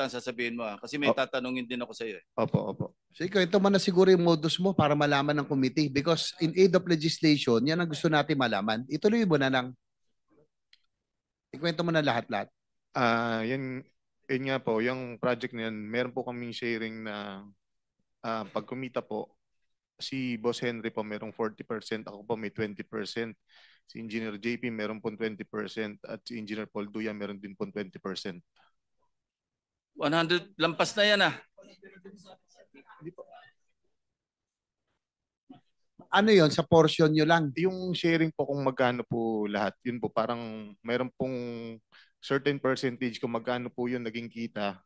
ang sasabihin mo kasi may tatanungin din ako sa iyo. Opo. So ito man na siguro yung modus mo para malaman ng committee because in aid of legislation, yan ang gusto natin malaman. Ituloy mo na lang. Ikwento mo na lahat-lahat. Yun nga po, yung project na yan, meron po kaming sharing na pag kumita po, si Boss Henry po merong 40%, ako po may 20%. Si Engineer JP meron po 20% at si Engineer Paul Duya meron din po 20%. 100 lampas na yan Ano yon sa portion nyo lang? Yung sharing po kung magkano po lahat, yun po parang meron pong certain percentage kung magkano po yun naging kita,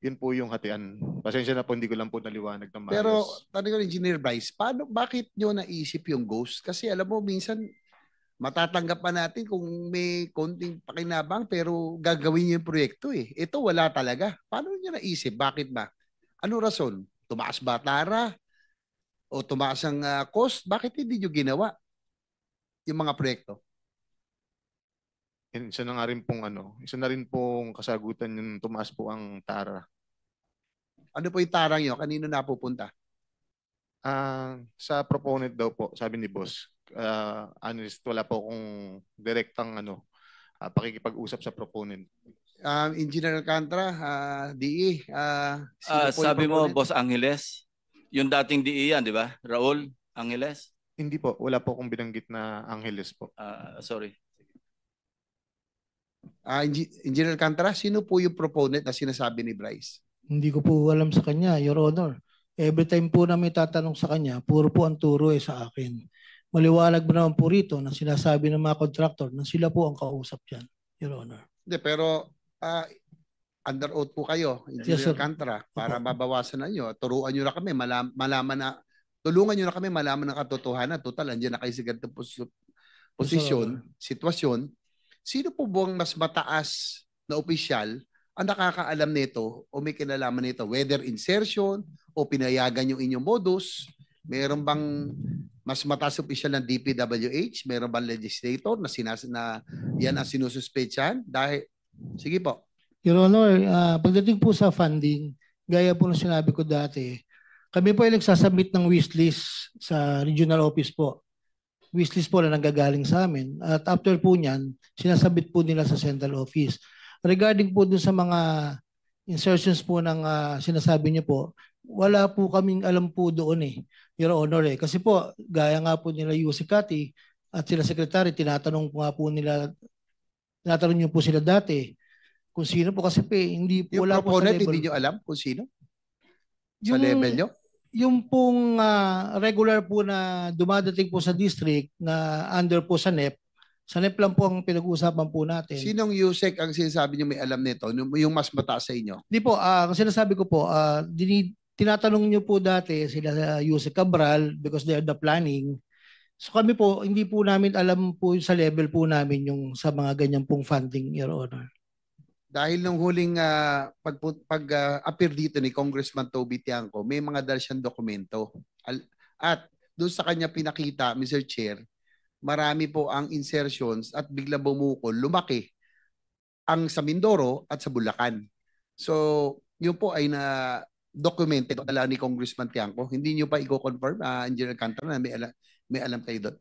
yun po yung hatian. Pasensya na po, hindi ko lang po naliwanag ng maayos. Pero, tanong ko, Engineer Bryce, bakit nyo naisip yung ghost? Kasi alam mo, minsan, matatanggap pa natin kung may konting pakinabang pero gagawin nyo yung proyekto eh. Ito wala talaga. Paano nyo naisip? Bakit ba? Ano rason? Tumaas ba tara? O tumaas ang cost? Bakit hindi nyo ginawa yung mga proyekto? Isa na rin pong kasagutan yung tumaas po ang tara. Ano po yung tarang nyo? Kanino napupunta? Sa proponent daw po, sabi ni Boss. Honest, wala po akong direktang pakikipag-usap sa proponent. Engineer Alcantara, DE. Sabi mo, Boss Angeles, yung dating DE yan, di ba? Raul Angeles? Hindi po, wala po akong binanggit na Angeles po. Sorry. Engineer Alcantara, sino po yung proponent na sinasabi ni Bryce? Hindi ko po alam sa kanya, Your Honor. Every time po na may tatanong sa kanya, puro po ang turo sa akin. Maliwanag ba naman po rito na sinasabi ng mga contractor na sila po ang kausap dyan, Your Honor. Hindi, pero under oath po kayo, Engineer Alcantara, para mabawasan na nyo. Turuan nyo na kami, tulungan nyo na kami malaman ng katotohanan. Total, andyan na kayo sa ganitong posisyon, sitwasyon. Sino po buwang mas mataas na opisyal ang nakakaalam nito o may kinalaman nito? Whether insertion o pinayagan yung inyong modus, meron bang mas mataas opisyal ng DPWH? Meron bang legislator na yan ang sinususpetsahan? Dahil, sige po. Your Honor, pagdating po sa funding, gaya po ng sinabi ko dati, kami po ay nagsasubmit ng wishlist sa regional office po. Wishlist po na nanggagaling sa amin. At after po niyan, sinasabit po nila sa central office. Regarding po dun sa mga insertions po ng sinasabi niyo po, wala po kaming alam po doon Your Honor Kasi po, gaya nga po nila Yusek Kati at sila Secretary, tinatanong niyo po sila dati kung sino po kasi hindi po yung wala po sa level. Hindi niyo alam kung sino? Sa level niyo? Yung pong regular po na dumadating po sa district na under po sa NEP lang po ang pinag-uusapan po natin. Sinong Yusek ang sinasabi niyo may alam nito? Yung mas mataas sa inyo? Di po, kasi sinasabi ko po, tinatanong niyo po dati sila Yusek Cabral because they are the planning. So kami po, hindi po namin alam po sa level po namin yung sa mga ganyan pong funding, Your Honor. Dahil nung huling pag-appear dito ni Congressman Toby Tiangco, may mga dala siyang dokumento. At doon sa kanya pinakita, Mr. Chair, marami po ang insertions at bigla bumukol, lumaki ang sa Mindoro at sa Bulacan. So, yun po ay na-documented dala ni Congressman Tiangco. Hindi nyo pa i-confirm, Engineer Alcantara, na may alam kayo doon?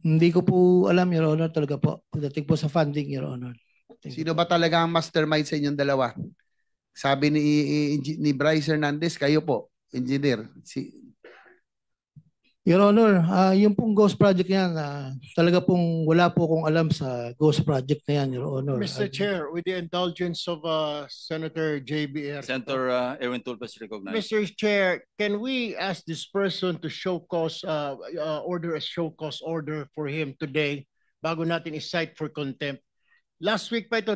Hindi ko po alam, Your Honor, talaga po. Pagdating po sa funding, Your Honor. Sino ba talaga ang mastermind sa inyong dalawa? Sabi ni Bryce Hernandez, kayo po, engineer. Your Honor, yung pong Ghost Project yan, talaga pong wala po akong alam sa Ghost Project na yan, Your Honor. Mr. Chair, with the indulgence of Senator JBR. Senator Erwin Tulfas recognized. Mr. Chair, can we ask this person to show cause, order a show cause order for him today bago natin i-cite for contempt? Last week pa ito,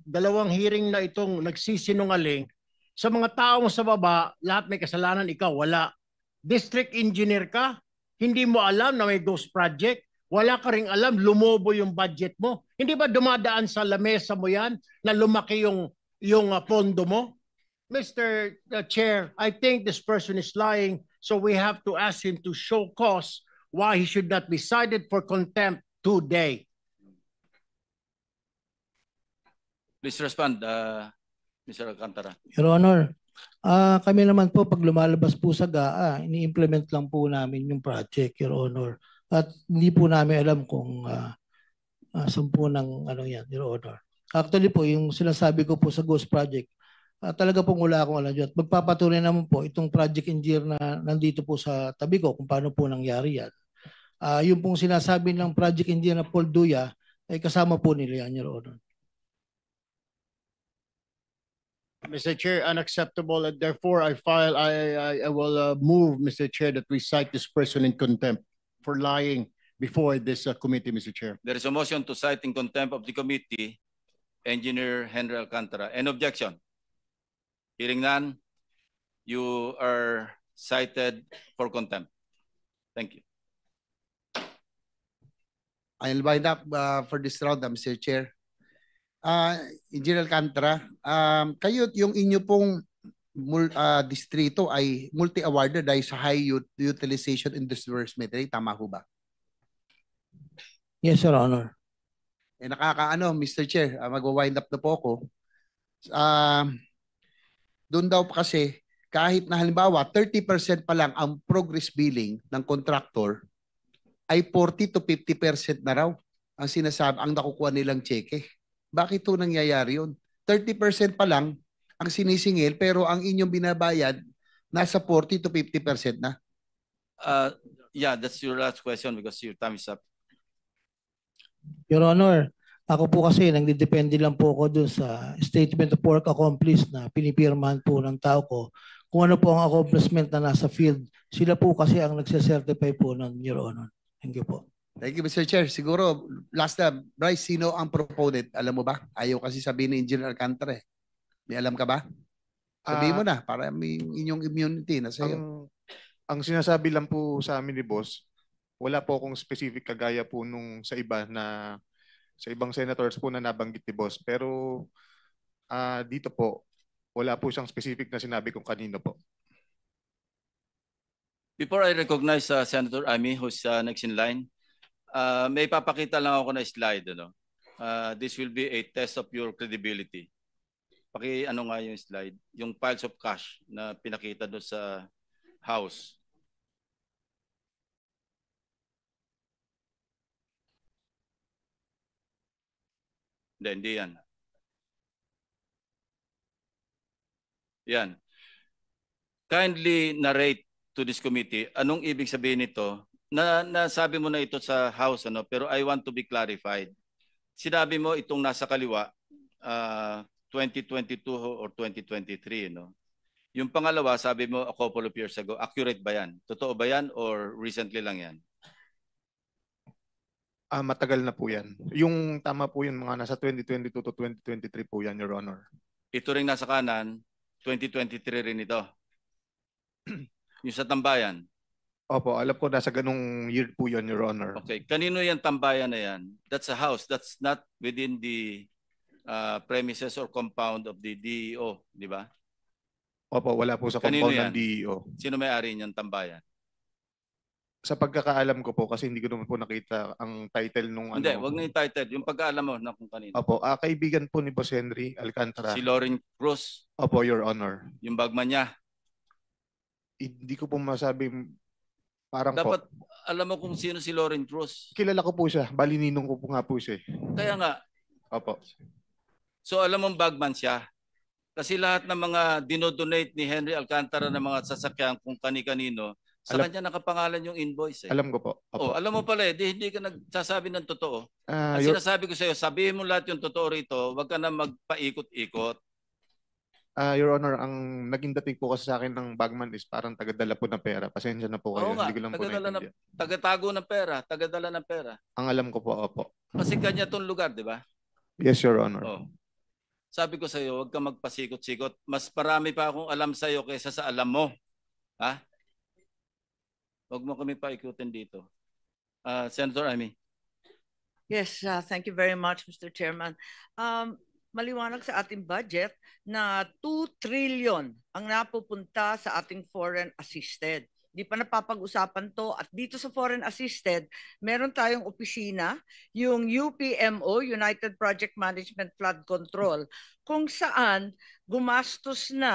dalawang hearing na itong nagsisinungaling. Sa mga taong sa baba, lahat may kasalanan, ikaw wala. District engineer ka, hindi mo alam na may ghost project, wala ka ring alam, lumobo yung budget mo. Hindi ba dumadaan sa lamesa mo yan na lumaki yung pondo mo? Mr. Chair, I think this person is lying, so we have to ask him to show cause why he should not be cited for contempt today. Please respond, Mr. Alcantara. Your Honor, kami naman po pag lumalabas po sa GAA, ini-implement lang po namin yung project, Your Honor. At hindi po namin alam kung saan po ng ano yan, Your Honor. Actually po, yung sinasabi ko po sa Ghost Project, talaga pong wala akong alam dyan. At magpapatunay naman po itong project engineer na nandito po sa tabi ko kung paano po nangyari yan. Yung pong sinasabi ng project engineer na Paul Duya, ay kasama po nila yan, Your Honor. Mr. Chair, unacceptable, and therefore I will move, Mr. Chair, that we cite this person in contempt for lying before this committee, Mr. Chair. There is a motion to cite in contempt of the committee, Engineer Henry Alcantara. Any objection? Hearing none, you are cited for contempt. Thank you. I'll wind up for this round, Mr. Chair. Engineer Alcantara, kayo yung inyo pong distrito ay multi-awarded dahil sa high utilization in disbursement rate. Tama ho ba? Yes, Your Honor. Nakakaano, Mr. Chair, magwa-wind up na po ako. Doon daw pa kasi, kahit na halimbawa, 30% pa lang ang progress billing ng contractor, ay 40 to 50% na raw ang sinasabi, ang nakukuha nilang cheque. Bakit ito nangyayari yun? 30% pa lang ang sinisingil pero ang inyong binabayad nasa 40 to 50% na. Yeah, that's your last question because your time is up. Your Honor, ako po kasi nagdidepende lang po ako dun sa statement of work accomplished na pinipirmahan po ng tao ko. Kung ano po ang accomplishment na nasa field, sila po kasi ang nagsacertify po ng Your Honor. Thank you po. Thank you, Mr. Chair. Siguro, last na, Bryce, sino ang proponent? Alam mo ba? Ayaw kasi sabihin ni Engineer Alcantara eh. May alam ka ba? Sabihin mo na, para may inyong immunity na sa'yo. Ang sinasabi lang po sa amin ni Boss, wala po akong specific kagaya po nung sa iba na sa ibang senators po na nabanggit ni Boss. Pero dito po, wala po siyang specific na sinabi kung kanino po. Before I recognize Senator Amy, who's next in line, may papakita lang ako na slide. This will be a test of your credibility. Ano nga yung slide? Yung piles of cash na pinakita doon sa House. Hindi yan. Yan. Kindly narrate to this committee, anong ibig sabihin nito? Nasabi mo na ito sa House, pero I want to be clarified. Sinabi mo itong nasa kaliwa, 2022 or 2023, Yung pangalawa, sabi mo a couple of years ago. Accurate ba yan? Totoo ba yan or recently lang yan? Matagal na po yan. Yung tama po yun, mga nasa 2022 to 2023 po yan, Your Honor. Ito rin nasa kanan, 2023 rin ito. Yung sa tambayan. Opo, alam ko nasa ganung year po yun, Your Honor. Okay. Kanino yung tambayan na yan? That's a house. That's not within the premises or compound of the DEO, di ba? Opo, wala po sa Kanino compound yan? ng DEO. Sino may-ari niyang tambayan? Sa pagkakaalam ko po, kasi hindi ko naman po nakita ang title nung Hindi, wag na yung title. Yung pagkaalam mo na kung kanino. Opo, kaibigan po ni Boss Henry Alcantara. Si Lauren Cruz, Opo, Your Honor. yung bagman niya. Hindi ko po masabi, parang Dapat po. alam mo kung sino si Lauren Cruz. Kilala ko po siya. Bali, ninong ko po nga po siya. Kaya nga. Opo. So alam mong bagman siya. Kasi lahat ng mga dinodonate ni Henry Alcantara ng mga sasakyan kung kani-kanino, sa kanya nakapangalan yung invoice. Alam ko po. Opo. Alam mo pala hindi ka nagsasabi ng totoo. Ang sinasabi ko sa iyo, sabihin mo lahat yung totoo rito, wag ka na magpaikot-ikot. Your Honor, ang naging dating po kasi sa akin ng bagman is parang tagadala po ng pera. Pasensya na po kayo. Oo nga, Hindi ko lang po naintindihan. tagatago ng pera, tagadala ng pera. Ang alam ko po, opo. Kasi kanya tong lugar, di ba? Yes, Your Honor. Oh. Sabi ko sa iyo, wag ka magpasikot-sikot. Mas marami pa akong alam sa iyo kaysa sa alam mo. Ha? Wag mo kami paikutin dito. Senator Amy. Yes, thank you very much, Mr. Chairman. Maliwanag sa ating budget na 2 trillion ang napupunta sa ating foreign assisted. di pa napapag-usapan to. At dito sa foreign assisted, meron tayong opisina, yung UPMO, United Project Management Flood Control, kung saan gumastos na